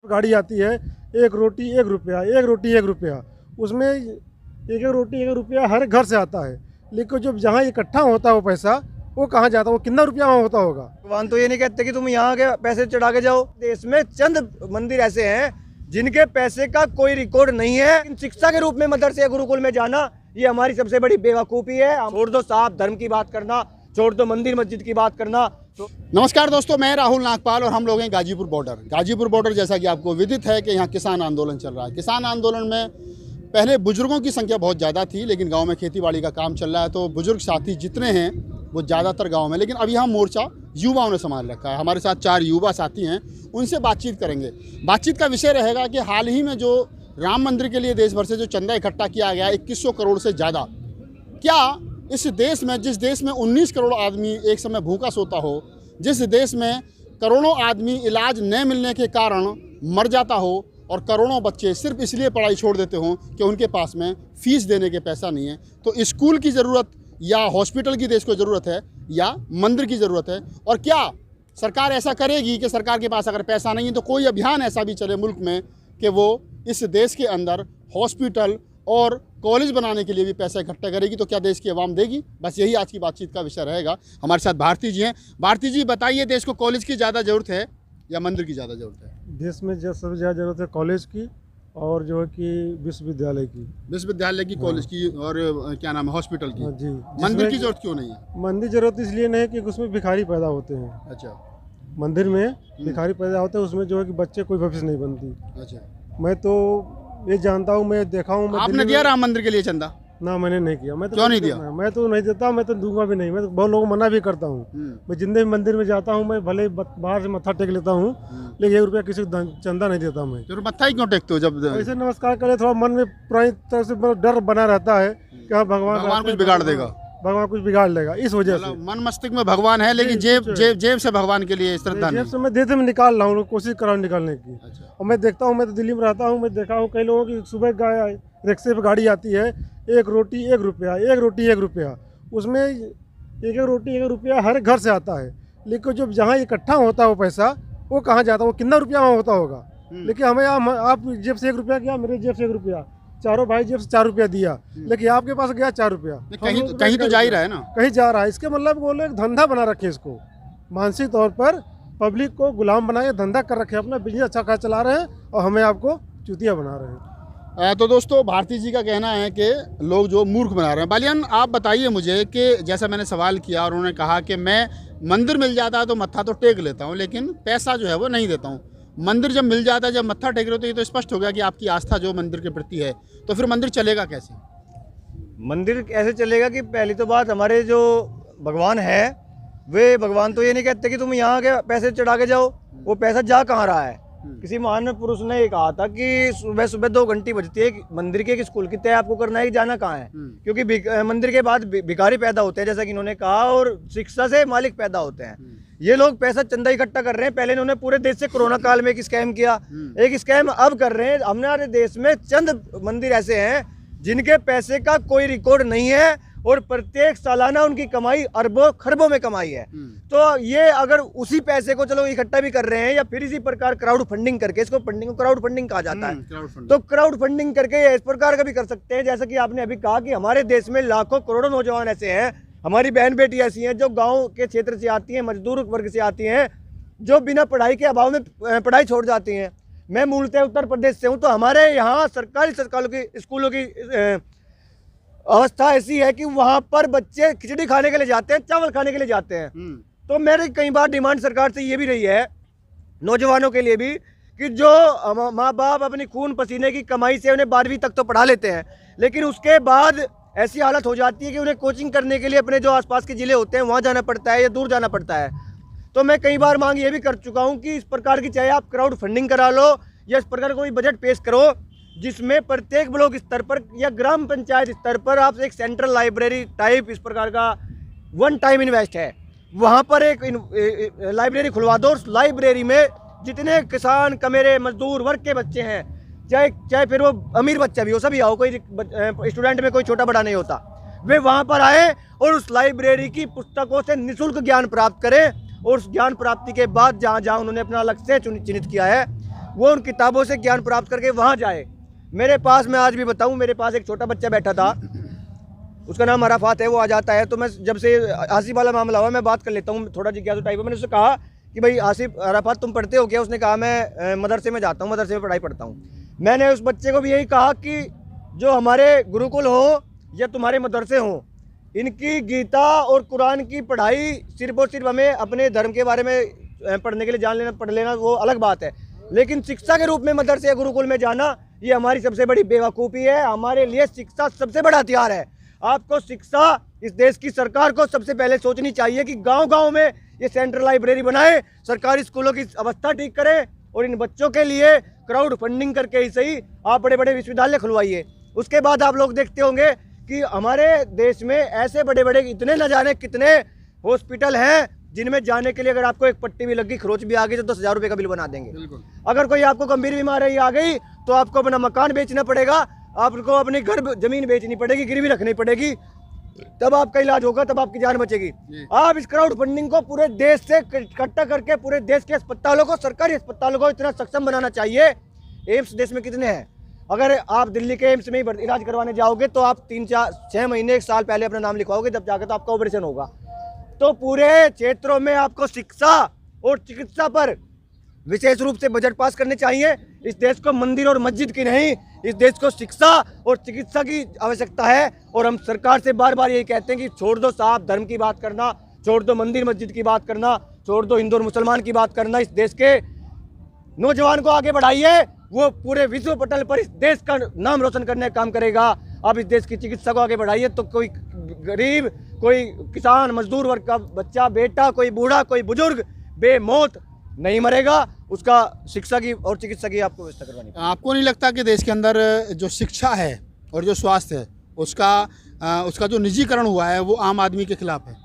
गाड़ी आती है, एक रोटी 1 रुपया, एक रोटी 1 रुपया, उसमें एक रोटी 1 रुपया हर घर से आता है। लेकिन जब जहाँ इकट्ठा होता है वो पैसा, वो कहाँ जाता है, वो कितना रुपया वहाँ होता होगा। भगवान तो ये नहीं कहते कि तुम यहाँ के पैसे चढ़ा के जाओ। देश में चंद मंदिर ऐसे हैं जिनके पैसे का कोई रिकॉर्ड नहीं है। शिक्षा के रूप में मदरसे गुरुकुल में जाना, ये हमारी सबसे बड़ी बेवकूफ़ी है। छोड़ दो साहब धर्म की बात करना, छोड़ दो मंदिर मस्जिद की बात करना। नमस्कार दोस्तों, मैं राहुल नागपाल और हम लोग हैं गाजीपुर बॉर्डर। गाजीपुर बॉर्डर जैसा कि आपको विदित है कि यहाँ किसान आंदोलन चल रहा है। किसान आंदोलन में पहले बुजुर्गों की संख्या बहुत ज़्यादा थी, लेकिन गांव में खेतीबाड़ी का काम चल रहा है तो बुजुर्ग साथी जितने हैं वो ज़्यादातर गांव में। लेकिन अब यहाँ मोर्चा युवाओं ने संभाल रखा है। हमारे साथ 4 युवा साथी हैं, उनसे बातचीत करेंगे। बातचीत का विषय रहेगा कि हाल ही में जो राम मंदिर के लिए देश भर से जो चंदा इकट्ठा किया गया 2100 करोड़ से ज़्यादा, क्या इस देश में, जिस देश में 19 करोड़ आदमी एक समय भूखा सोता हो, जिस देश में करोड़ों आदमी इलाज न मिलने के कारण मर जाता हो और करोड़ों बच्चे सिर्फ इसलिए पढ़ाई छोड़ देते हों कि उनके पास में फ़ीस देने के पैसा नहीं है, तो स्कूल की ज़रूरत या हॉस्पिटल की देश को ज़रूरत है या मंदिर की ज़रूरत है। और क्या सरकार ऐसा करेगी कि सरकार के पास अगर पैसा नहीं है तो कोई अभियान ऐसा भी चले मुल्क में कि वो इस देश के अंदर हॉस्पिटल और कॉलेज बनाने के लिए भी पैसा इकट्ठा करेगी? तो क्या देश की आवाम देगी? बस यही आज की बातचीत का विषय रहेगा। हमारे साथ भारती जी हैं। भारती जी बताइए, देश को कॉलेज की ज़्यादा ज़रूरत है या मंदिर की ज़्यादा ज़रूरत है? देश में सबसे ज़्यादा ज़रूरत है कॉलेज की और जो है कि विश्वविद्यालय की। विश्वविद्यालय की, कॉलेज की और क्या नाम है, हॉस्पिटल की। जी। मंदिर की ज़रूरत क्यों नहीं है? मंदिर ज़रूरत इसलिए नहीं है कि उसमें भिखारी पैदा होते हैं। अच्छा। मंदिर में भिखारी पैदा होते हैं, उसमें जो है कि बच्चे कोई भविष्य नहीं बनती। अच्छा। मैं तो ये जानता हूँ, मैं देखा हूँ। आपने दिया राम मंदिर के लिए चंदा? ना, मैंने नहीं किया। मैं तो क्यों नहीं दिया? मैं तो नहीं देता, मैं तो दूंगा भी नहीं। मैं तो बहुत लोगों को मना भी करता हूँ। मैं जितने भी मंदिर में जाता हूँ, मैं भले बाहर से मत्था टेक लेता हूँ, लेकिन 1 रुपया किसी को चंदा नहीं देता। मैं तो मत्था ही क्यों टेकते हो? जब ऐसे नमस्कार करे थोड़ा मन में पुरानी तरह से डर बना रहता है कि हाँ भगवान कुछ बिगाड़ देगा, भगवान कुछ बिगाड़ लेगा। इस वजह से मन मस्तिष्क में भगवान है, लेकिन जेब से भगवान के लिए श्रद्धा नहीं। जेब से मैं देते में निकाल रहा हूँ, कोशिश कर रहा हूँ निकालने की। अच्छा। और मैं देखता हूँ, मैं तो दिल्ली में रहता हूँ, मैं देखा हूँ कई लोगों की सुबह रिक्शे पे गाड़ी आती है, एक रोटी 1 रुपया, एक रोटी 1 रुपया, उसमें एक रोटी 1 रुपया हर घर से आता है। लेकिन जब जहाँ इकट्ठा होता है वो पैसा, वो कहाँ जाता है, वो कितना रुपया वहाँ होता होगा। लेकिन हमें आप जेब से 1 रुपया गया, मेरे जेब से 1 रुपया, चारों भाई जेब से 4 रुपया दिया, लेकिन आपके पास गया 4 रुपया। कहीं तो जा ही रहा है ना, कहीं जा रहा है। इसके मतलब वो लोग धंधा बना रखे इसको, मानसिक तौर पर पब्लिक को गुलाम बनाए धंधा कर रखे, अपना बिजनेस अच्छा खासा चला रहे हैं और हमें आपको चूतिया बना रहे हैं। तो दोस्तों, भारती जी का कहना है कि लोग जो मूर्ख बना रहे हैं। बालियान, आप बताइए मुझे कि जैसा मैंने सवाल किया और उन्होंने कहा कि मैं मंदिर मिल जाता है तो मत्था तो टेक लेता हूँ, लेकिन पैसा जो है वो नहीं देता हूँ। मंदिर जब मिल जाता है, जब मत्था टेक रहे हो, तो ये तो स्पष्ट हो गया कि आपकी आस्था जो मंदिर के प्रति है, तो फिर मंदिर चलेगा कैसे? मंदिर ऐसे चलेगा कि पहली तो बात, हमारे जो भगवान है वे भगवान तो ये नहीं कहते कि तुम यहाँ के पैसे चढ़ा के जाओ। वो पैसा जा कहाँ रहा है? किसी महान पुरुष ने कहा था कि सुबह सुबह 2 घंटी बजती है मंदिर के, स्कूल की तय आपको करना है कि जाना कहाँ है, क्योंकि मंदिर के बाद भिखारी पैदा होते हैं जैसा कि इन्होंने कहा, और शिक्षा से मालिक पैदा होते हैं। ये लोग पैसा चंदा इकट्ठा कर रहे हैं। पहले इन्होंने पूरे देश से कोरोना काल में एक स्कैम किया, एक स्कैम अब कर रहे हैं। हमारे देश में चंद मंदिर ऐसे हैं जिनके पैसे का कोई रिकॉर्ड नहीं है और प्रत्येक सालाना उनकी कमाई अरबों खरबों में कमाई है। तो ये अगर उसी पैसे को चलो इकट्ठा भी कर रहे हैं या फिर इसी प्रकार क्राउड फंडिंग करके, इसको क्राउड फंडिंग कहा जाता है, तो क्राउड फंडिंग करके इस प्रकार का भी कर सकते हैं। जैसा कि आपने अभी कहा कि हमारे देश में लाखों करोड़ों नौजवान ऐसे हैं, हमारी बहन बेटी ऐसी हैं जो गाँव के क्षेत्र से आती हैं, मजदूर वर्ग से आती हैं, जो बिना पढ़ाई के अभाव में पढ़ाई छोड़ जाती हैं। मैं मूलतः उत्तर प्रदेश से हूँ, तो हमारे यहाँ सरकारी स्कूलों की अवस्था ऐसी है कि वहाँ पर बच्चे खिचड़ी खाने के लिए जाते हैं, चावल खाने के लिए जाते हैं। तो मेरी कई बार डिमांड सरकार से ये भी रही है, नौजवानों के लिए भी, कि जो माँ बाप अपनी खून पसीने की कमाई से उन्हें 12वीं तक तो पढ़ा लेते हैं, लेकिन उसके बाद ऐसी हालत हो जाती है कि उन्हें कोचिंग करने के लिए अपने जो आसपास के ज़िले होते हैं वहाँ जाना पड़ता है या दूर जाना पड़ता है। तो मैं कई बार मांग ये भी कर चुका हूँ कि इस प्रकार की, चाहे आप क्राउड फंडिंग करा लो या इस प्रकार कोई बजट पेश करो जिसमें प्रत्येक ब्लॉक स्तर पर या ग्राम पंचायत स्तर पर आप एक सेंट्रल लाइब्रेरी टाइप इस प्रकार का वन टाइम इन्वेस्ट है, वहाँ पर एक लाइब्रेरी खुलवा दो। उस लाइब्रेरी में जितने किसान, कमेरे, मजदूर वर्ग के बच्चे हैं, चाहे फिर वो अमीर बच्चा भी हो, सभी आओ, कोई स्टूडेंट में कोई छोटा बड़ा नहीं होता, वे वहाँ पर आए और उस लाइब्रेरी की पुस्तकों से निःशुल्क ज्ञान प्राप्त करें। और उस ज्ञान प्राप्ति के बाद जहाँ जहाँ उन्होंने अपना लक्ष्य चिन्हित किया है, वो उन किताबों से ज्ञान प्राप्त करके वहाँ जाए। मेरे पास, मैं आज भी बताऊँ, मेरे पास एक छोटा बच्चा बैठा था, उसका नाम अराफात है, वो आ जाता है तो मैं जब से आसिफ वाला मामला हुआ मैं बात कर लेता हूँ, थोड़ा जिज्ञासु टाइप है। मैंने उससे कहा कि भाई आसिफ, अराफात तुम पढ़ते हो क्या? उसने कहा मैं मदरसे में जाता हूँ, मदरसे में पढ़ाई पढ़ता हूँ। मैंने उस बच्चे को भी यही कहा कि जो हमारे गुरुकुल हो या तुम्हारे मदरसे हों, इनकी गीता और कुरान की पढ़ाई सिर्फ और सिर्फ हमें अपने धर्म के बारे में पढ़ने के लिए जान लेना, पढ़ लेना, वो अलग बात है, लेकिन शिक्षा के रूप में मदरसे या गुरुकुल में जाना ये हमारी सबसे बड़ी बेवकूफ़ी है। हमारे लिए शिक्षा सबसे बड़ा हथियार है। आपको शिक्षा, इस देश की सरकार को सबसे पहले सोचनी चाहिए कि गांव-गांव में ये सेंट्रल लाइब्रेरी बनाए, सरकारी स्कूलों की अवस्था ठीक करें और इन बच्चों के लिए क्राउड फंडिंग करके ही सही आप बड़े बड़े विश्वविद्यालय खुलवाइए। उसके बाद आप लोग देखते होंगे कि हमारे देश में ऐसे बड़े बड़े इतने न जाने कितने हॉस्पिटल हैं जिनमें जाने के लिए अगर आपको एक पट्टी भी लगी, खरोच भी आ गई तो 10,000 रुपये का बिल बना देंगे। अगर कोई आपको गंभीर बीमारी आ गई तो आपको अपना मकान बेचना पड़ेगा, आपको अपनी घर जमीन बेचनी पड़ेगी, गिरवी रखनी पड़ेगी, तब आपका इलाज होगा, तब आपकी जान बचेगी। आप इस क्राउड फंडिंग को पूरे देश से इकट्ठा करके पूरे देश के अस्पतालों को, सरकारी अस्पतालों को इतना सक्षम बनाना चाहिए। एम्स देश में कितने हैं? अगर आप दिल्ली के एम्स में ही इलाज करवाने जाओगे तो आप 3-4-6 महीने 1 साल पहले अपना नाम लिखवाओगे, तब जाकर तो आपका ऑपरेशन होगा। तो पूरे क्षेत्रों में आपको शिक्षा और चिकित्सा पर विशेष रूप से बजट पास करने चाहिए। इस देश को मंदिर और मस्जिद की नहीं, इस देश को शिक्षा और चिकित्सा की आवश्यकता है। और हम सरकार से बार बार यही कहते हैं कि छोड़ दो साहब धर्म की बात करना, छोड़ दो मंदिर मस्जिद की बात करना, छोड़ दो हिंदू और मुसलमान की बात करना। इस देश के नौजवान को आगे बढ़ाइए, वो पूरे विश्व पटल पर इस देश का नाम रोशन करने का काम करेगा। आप इस देश की चिकित्सा को आगे बढ़ाइए तो कोई गरीब, कोई किसान, मजदूर वर्ग का बच्चा, बेटा, कोई बूढ़ा, कोई बुजुर्ग बेमौत नहीं मरेगा। उसका शिक्षा की और चिकित्सा की आपको व्यवस्था करवानी। आपको नहीं लगता कि देश के अंदर जो शिक्षा है और जो स्वास्थ्य है उसका जो निजीकरण हुआ है वो आम आदमी के खिलाफ है?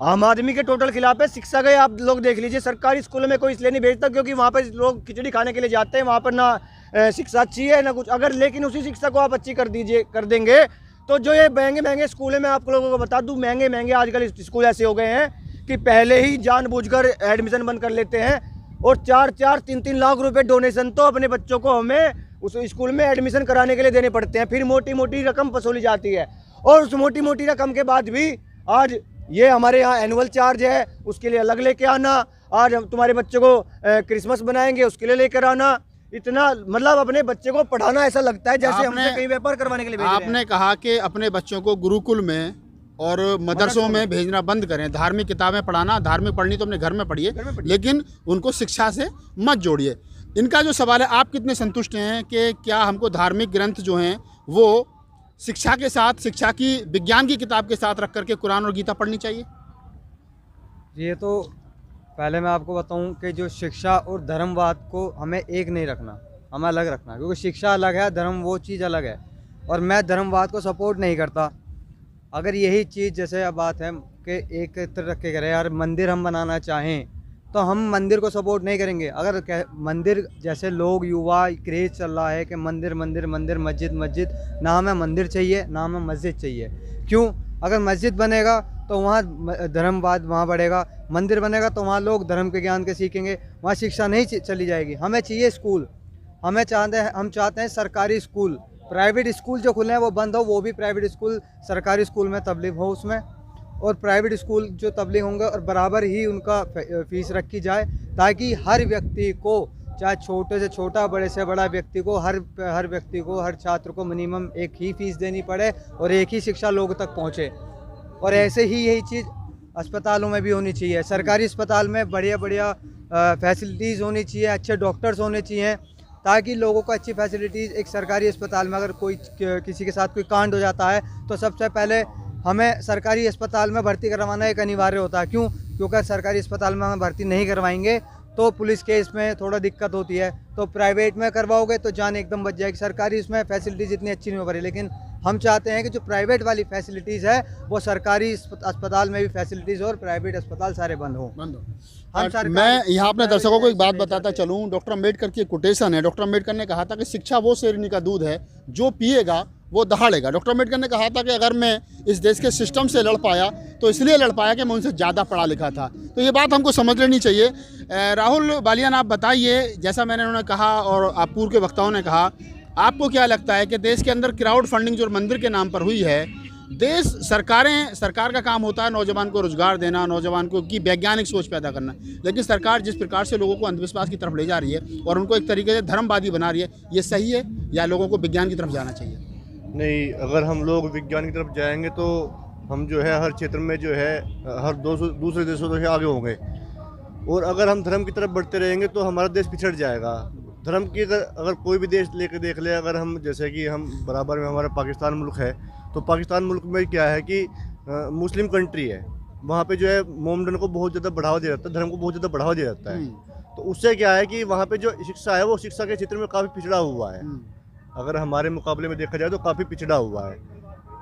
आम आदमी के टोटल खिलाफ है। शिक्षा गए आप लोग देख लीजिए, सरकारी स्कूलों में कोई इसलिए नहीं भेजता क्योंकि वहाँ पर लोग खिचड़ी खाने के लिए जाते हैं, वहाँ पर ना शिक्षा अच्छी है ना कुछ। अगर लेकिन उसी शिक्षा को आप अच्छी कर देंगे तो जो ये महंगे महंगे स्कूल है, मैं आप लोगों को बता दूं, महंगे महंगे आजकल स्कूल ऐसे हो गए हैं कि पहले ही जानबूझकर एडमिशन बंद कर लेते हैं और 4-4, 3-3 लाख रुपए डोनेशन तो अपने बच्चों को हमें उस स्कूल में एडमिशन कराने के लिए देने पड़ते हैं। फिर मोटी मोटी रकम वसूली जाती है और उस मोटी मोटी रकम के बाद भी आज ये हमारे यहाँ एनुअल चार्ज है, उसके लिए अलग लेके आना। आज हम तुम्हारे बच्चों को क्रिसमस बनाएंगे, उसके लिए लेकर आना। इतना मतलब अपने बच्चे को पढ़ाना ऐसा लगता है जैसे हमने कहीं व्यापार करवाने के लिए भेज रहे हैं। आपने कहा कि अपने बच्चों को गुरुकुल में और मदरसों में भेजना बंद करें, धार्मिक किताबें पढ़ाना, धार्मिक पढ़नी तो अपने घर में पढ़िए, लेकिन उनको शिक्षा से मत जोड़िए। इनका जो सवाल है, आप कितने संतुष्ट हैं कि क्या हमको धार्मिक ग्रंथ जो हैं वो शिक्षा के साथ, शिक्षा की विज्ञान की किताब के साथ रख करके कुरान और गीता पढ़नी चाहिए? ये तो पहले मैं आपको बताऊं कि जो शिक्षा और धर्मवाद को हमें एक नहीं रखना, हमें अलग रखना, क्योंकि शिक्षा अलग है, धर्म वो चीज़ अलग है। और मैं धर्मवाद को सपोर्ट नहीं करता। अगर यही चीज़ जैसे अब बात है कि एक तरह रख के करें, यार मंदिर हम बनाना चाहें तो हम मंदिर को सपोर्ट नहीं करेंगे। अगर मंदिर जैसे लोग युवा क्रेज़ चल रहा है कि मंदिर मंदिर मंदिर, मस्जिद मस्जिद, ना हमें मंदिर चाहिए ना हमें मस्जिद चाहिए। क्यों? अगर मस्जिद बनेगा तो वहाँ धर्मवाद वहाँ बढ़ेगा, मंदिर बनेगा तो वहाँ लोग धर्म के ज्ञान के सीखेंगे, वहाँ शिक्षा नहीं चली जाएगी। हमें चाहिए स्कूल, हम चाहते हैं सरकारी स्कूल। प्राइवेट स्कूल जो खुले हैं वो बंद हो, वो भी प्राइवेट स्कूल सरकारी स्कूल में तब्दील हो उसमें, और प्राइवेट स्कूल जो तब्दील होंगे और बराबर ही उनका फीस रखी जाए, ताकि हर व्यक्ति को, चाहे छोटे से छोटा बड़े से बड़ा व्यक्ति को, हर व्यक्ति को, हर छात्र को मिनिमम एक ही फीस देनी पड़े और एक ही शिक्षा लोगों तक पहुँचे। और ऐसे ही यही चीज़ अस्पतालों में भी होनी चाहिए। सरकारी अस्पताल में बढ़िया बढ़िया फैसिलिटीज़ होनी चाहिए, अच्छे डॉक्टर्स होने चाहिए, ताकि लोगों को अच्छी फैसिलिटीज़। एक सरकारी अस्पताल में अगर कोई किसी के साथ कोई कांड हो जाता है तो सबसे पहले हमें सरकारी अस्पताल में भर्ती करवाना एक अनिवार्य होता है। क्यों? क्योंकि सरकारी अस्पताल में हमें भर्ती नहीं करवाएंगे तो पुलिस केस में थोड़ा दिक्कत होती है, तो प्राइवेट में करवाओगे तो जान एकदम बच जाएगी। सरकारी उसमें फैसिलिटीज़ इतनी अच्छी नहीं हो पा रही, लेकिन हम चाहते हैं कि जो प्राइवेट वाली फैसिलिटीज़ है वो सरकारी अस्पताल में भी फैसिलिटीज़ हो और प्राइवेट अस्पताल सारे बंद हो। मैं यहाँ अपने दर्शकों को एक बात बताता चलूँ, डॉक्टर अम्बेडकर की एक कोटेशन है। डॉक्टर अम्बेडकर ने कहा था कि शिक्षा वो शेरनी का दूध है जो पिएगा वो दहाड़ेगा। डॉक्टर अम्बेडकर ने कहा था कि अगर मैं इस देश के सिस्टम से लड़ पाया तो इसलिए लड़ पाया कि मैं उनसे ज़्यादा पढ़ा लिखा था। तो ये बात हमको समझ लेनी चाहिए। राहुल बालियान, आप बताइए, जैसा मैंने उन्होंने कहा और आप पूर्व के वक्ताओं ने कहा, आपको क्या लगता है कि देश के अंदर क्राउड फंडिंग जो मंदिर के नाम पर हुई है, सरकार का काम होता है नौजवान को रोजगार देना, नौजवान को की वैज्ञानिक सोच पैदा करना, लेकिन सरकार जिस प्रकार से लोगों को अंधविश्वास की तरफ ले जा रही है और उनको एक तरीके से धर्मवादी बना रही है, ये सही है या लोगों को विज्ञान की तरफ जाना चाहिए? नहीं, अगर हम लोग विज्ञान की तरफ जाएंगे तो हम जो है हर क्षेत्र में जो है हर दूसरे देशों से आगे होंगे, और अगर हम धर्म की तरफ बढ़ते रहेंगे तो हमारा देश पिछड़ जाएगा। धर्म की अगर कोई भी देश लेकर देख ले, अगर हम जैसे कि हम बराबर में हमारा पाकिस्तान मुल्क है, तो पाकिस्तान मुल्क में क्या है कि मुस्लिम कंट्री है, वहाँ पे जो है मोमडन को बहुत ज़्यादा बढ़ावा दिया जाता है, धर्म को बहुत ज़्यादा बढ़ावा दिया जाता है। तो उससे क्या है कि वहाँ पे जो शिक्षा है वो शिक्षा के क्षेत्र में काफ़ी पिछड़ा हुआ है। अगर हमारे मुकाबले में देखा जाए तो काफ़ी पिछड़ा हुआ है,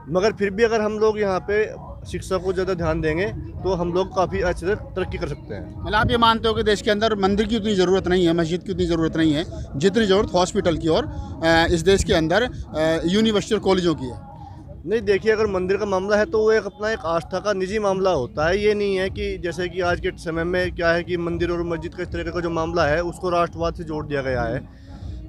मगर फिर भी अगर हम लोग यहाँ पे शिक्षा को ज़्यादा ध्यान देंगे तो हम लोग काफ़ी अच्छे से तरक्की कर सकते हैं। मतलब आप ये मानते हो कि देश के अंदर मंदिर की उतनी ज़रूरत नहीं है, मस्जिद की उतनी ज़रूरत नहीं है जितनी ज़रूरत हॉस्पिटल की और इस देश के अंदर यूनिवर्सिटी और कॉलेजों की है? नहीं, देखिए, अगर मंदिर का मामला है तो वो एक अपना एक आस्था का निजी मामला होता है। ये नहीं है कि जैसे कि आज के समय में क्या है कि मंदिर और मस्जिद का इस तरह का जो मामला है उसको राष्ट्रवाद से जोड़ दिया गया है।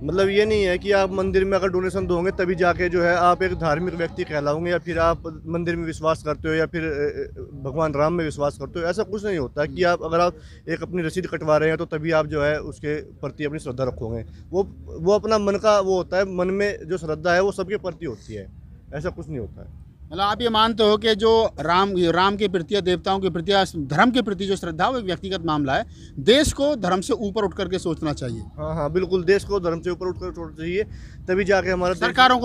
मतलब ये नहीं है कि आप मंदिर में अगर डोनेशन दोगे तभी जाके जो है आप एक धार्मिक व्यक्ति कहलाओगे, या फिर आप मंदिर में विश्वास करते हो, या फिर भगवान राम में विश्वास करते हो। ऐसा कुछ नहीं होता कि आप अगर आप एक अपनी रसीद कटवा रहे हैं तो तभी आप जो है उसके प्रति अपनी श्रद्धा रखोगे। वो अपना मन का वो होता है, मन में जो श्रद्धा है वो सबके प्रति होती है, ऐसा कुछ नहीं होता है। मतलब आप ये मानते हो कि जो राम के प्रति या देवताओं के प्रति या धर्म के प्रति जो श्रद्धा वो एक व्यक्तिगत मामला है, देश को धर्म से ऊपर उठ करके सोचना चाहिए? हाँ, बिल्कुल, देश को धर्म से ऊपर उठ कर सोचना चाहिए, तभी जाके हमारा सरकारों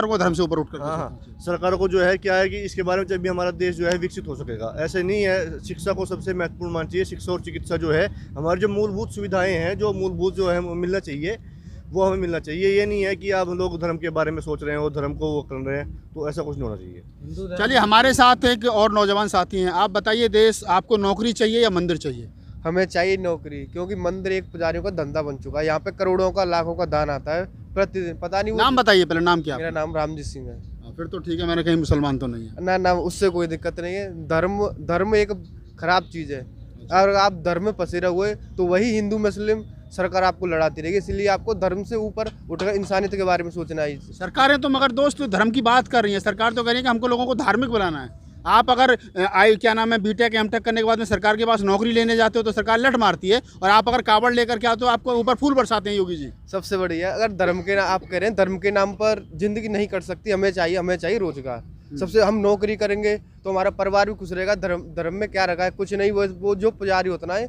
को धर्म से ऊपर उठ कर। हाँ, सरकारों को जो है क्या है कि इसके बारे में जब भी हमारा देश जो है विकसित हो सकेगा। ऐसे नहीं है, शिक्षा को सबसे महत्वपूर्ण मानना चाहिए। शिक्षा और चिकित्सा जो है हमारी जो मूलभूत सुविधाएँ हैं, जो मूलभूत जो है मिलना चाहिए, वो हमें मिलना चाहिए। ये नहीं है कि आप लोग धर्म के बारे में सोच रहे हैं और धर्म को वो कर रहे हैं, तो ऐसा कुछ नहीं होना चाहिए। चलिए, हमारे साथ एक और नौजवान साथी हैं। आप बताइए, देश आपको नौकरी चाहिए या मंदिर चाहिए? हमें चाहिए नौकरी, क्योंकि मंदिर एक पुजारियों का धंधा बन चुका है। यहाँ पे करोड़ों का लाखों का दान आता है प्रतिदिन। पता नहीं नाम बताइए पहले, नाम क्या? मेरा नाम रामजीत सिंह है। फिर तो ठीक है, मैंने कहीं मुसलमान तो नहीं है ना, उससे कोई दिक्कत नहीं है। धर्म एक खराब चीज़ है। अगर आप धर्म में फंसे रहोगे तो वही हिंदू मुस्लिम सरकार आपको लड़ाती रहेगी। इसलिए आपको धर्म से ऊपर उठकर इंसानियत के बारे में सोचना है। सरकारें तो मगर दोस्त धर्म की बात कर रही है। सरकार तो कह रही है कि हमको लोगों को धार्मिक बनाना है। आप अगर बीटेक एमटेक करने के बाद में सरकार के पास नौकरी लेने जाते हो तो सरकार लट मारती है, और आप अगर कावड़ लेकर के आते हो आपको ऊपर फूल बरसाते हैं योगी जी। सबसे बढ़िया, अगर धर्म के आप कह रहे हैं धर्म के नाम पर जिंदगी नहीं कट सकती। हमें चाहिए रोजगार। सबसे हम नौकरी करेंगे तो हमारा परिवार भी खुश रहेगा। धर्म में क्या रखा है? कुछ नहीं। वो जो पुजारी होता है,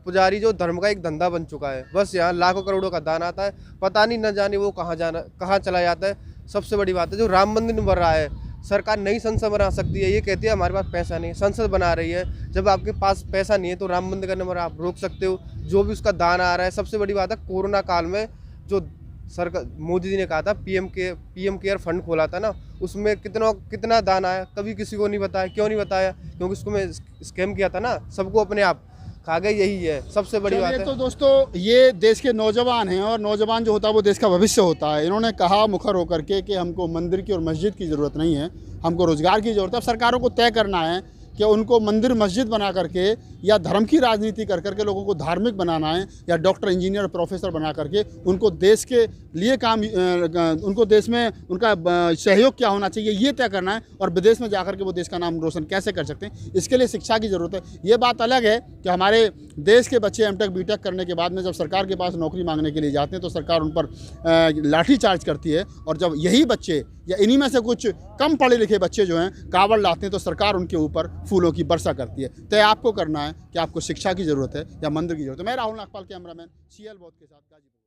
पुजारी जो धर्म का एक धंधा बन चुका है। बस यहाँ लाखों करोड़ों का दान आता है, पता नहीं न जाने वो कहाँ चला जाता है। सबसे बड़ी बात है जो राम मंदिर बन रहा है, सरकार नई संसद बना सकती है। ये कहती है हमारे पास पैसा नहीं, संसद बना रही है। जब आपके पास पैसा नहीं है तो राम मंदिर करने में आप रोक सकते हो जो भी उसका दान आ रहा है। सबसे बड़ी बात है, कोरोना काल में जो सरकार मोदी जी ने कहा था पीएम केयर फंड खोला था ना, उसमें कितना दान आया, कभी किसी को नहीं बताया। क्यों नहीं बताया? क्योंकि उसको मैं स्कैम किया था ना, सबको अपने आप खा गए। यही है सबसे बड़ी बात है। तो दोस्तों, ये देश के नौजवान हैं, और नौजवान जो होता है वो देश का भविष्य होता है। इन्होंने कहा मुखर होकर के कि हमको मंदिर की और मस्जिद की ज़रूरत नहीं है, हमको रोज़गार की ज़रूरत है। अब सरकारों को तय करना है कि उनको मंदिर मस्जिद बना करके या धर्म की राजनीति कर करके लोगों को धार्मिक बनाना है, या डॉक्टर इंजीनियर प्रोफेसर बना करके उनको देश के लिए काम, उनको देश में उनका सहयोग क्या होना चाहिए ये तय करना है, और विदेश में जाकर के वो देश का नाम रोशन कैसे कर सकते हैं, इसके लिए शिक्षा की ज़रूरत है। ये बात अलग है कि हमारे देश के बच्चे एमटेक बीटेक करने के बाद में जब सरकार के पास नौकरी मांगने के लिए जाते हैं तो सरकार उन पर लाठीचार्ज करती है, और जब यही बच्चे या इन्हीं में से कुछ कम पढ़े लिखे बच्चे जो हैं कावड़ लाते हैं तो सरकार उनके ऊपर फूलों की वर्षा करती है। तय आपको करना है कि आपको शिक्षा की ज़रूरत है या मंदिर की ज़रूरत है। मैं राहुल नागपाल, कैमरामैन CL बोध के साथ गाजीपुर।